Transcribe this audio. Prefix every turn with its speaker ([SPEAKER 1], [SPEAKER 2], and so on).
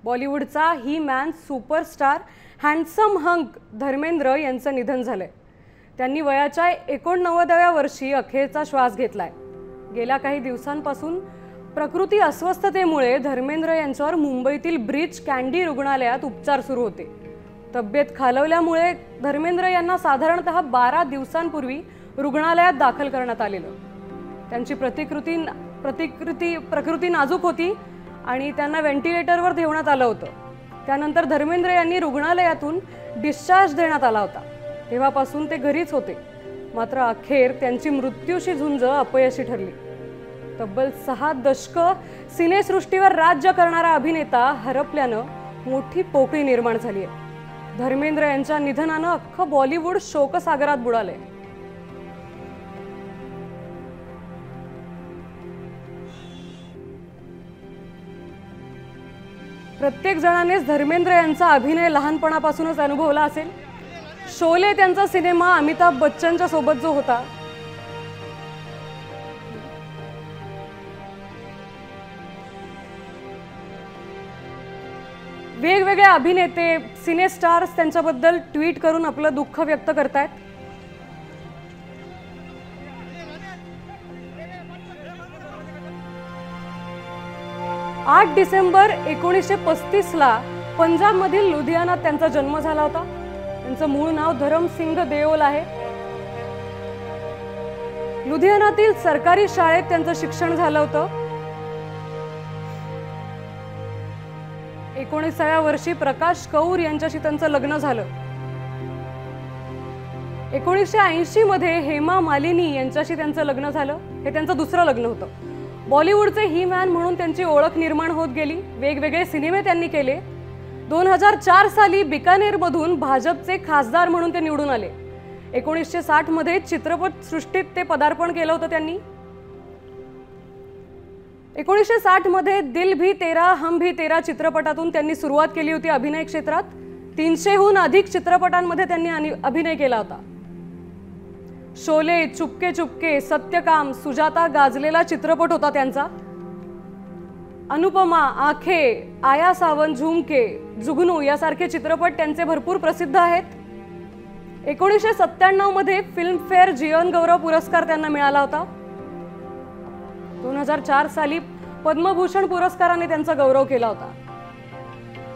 [SPEAKER 1] बॉलिवूडचा ही man superstar handsome hunk Dharmendra यांचं निधन झालंय। त्यांनी वयाच्या 89व्या वर्षी अखेरचा श्वास घेतलाय। गेल्या काही दिवसांपासून प्रकृती अस्वस्थतेमुळे धर्मेंद्र यांच्यावर मुंबईतील ब्रीच कँडी रुग्णालयात उपचार सुरू होते। तब्येत खालवल्यामुळे धर्मेंद्र यांना साधारणतः 12 दिवसांपूर्वी रुग्णालयात दाखल करण्यात आलेलं। त्यांची प्रकृती नाजूक होती आणि त्यांना व्हेंटिलेटरवर ठेवण्यात आलं होतं। त्यानंतर धर्मेंद्र यांनी रुग्णालयातून डिस्चार्ज देण्यात आला होता। तेव्हापासून ते घरीच होते, मात्र अखेर त्यांची मृत्यूशी झुंज अपयशी ठरली। तब्बल 6 दशकं सिनेसृष्टीवर राज्य करणारा अभिनेता हरपल्यानं मोठी पोकळी निर्माण झाली आहे। धर्मेंद्र यांच्या निधनानं अख्खं बॉलिवूड शोकसागरात बुडालंय। प्रत्येक जणानेच धर्मेंद्र यांचा अभिनय लहानपणापासूनच अनुभवला असेल। शोले त्यांचा सिनेमा अमिताभ बच्चनच्या सोबत जो होता, वेगवेगळे अभिनेते सिने स्टार्स त्यांच्याबद्दल ट्वीट करून आपलं दुःख व्यक्त करतायत। आठ डिसेंबर 1935 ला पंजाबमधील लुधियानात त्यांचा जन्म झाला होता। त्यांचं मूळ नाव धरमसिंग देओल आहे। लुधियानातील सरकारी शाळेत त्यांचं शिक्षण झालं होतं। 19व्या वर्षी प्रकाश कौर यांच्याशी त्यांचं लग्न झालं। 1980 मध्ये हेमा मालिनी यांच्याशी त्यांचं लग्न झालं। हे त्यांचं दुसरं लग्न होतं। बॉलिवूडचे ही मॅन म्हणून त्यांची ओळख निर्माण होत गेली। वेगवेगळे सिनेमे त्यांनी केले। 2004 साली बिकानेरमधून भाजपचे खासदार म्हणून ते निवडून आले। 1960 मध्ये चित्रपट सृष्टीत ते पदार्पण केलं होतं त्यांनी। 1960 मध्ये दिल भी तेरा हम भी तेरा चित्रपटातून त्यांनी सुरुवात केली होती अभिनय क्षेत्रात। 300हून अधिक चित्रपटांमध्ये त्यांनी अभिनय केला होता। शोले, चुपके चुपके, सत्यकाम, सुजाता गाजलेला चित्रपट होता त्यांचा। अनुपमा, आखे, आया सावन, झुमके, जुगनू यासारखे चित्रपट त्यांचे भरपूर प्रसिद्ध आहेत। 1997 मध्ये फिल्मफेअर जीवन गौरव पुरस्कार त्यांना मिळाला होता। 2004 साली पद्मभूषण पुरस्काराने त्यांचा गौरव केला होता।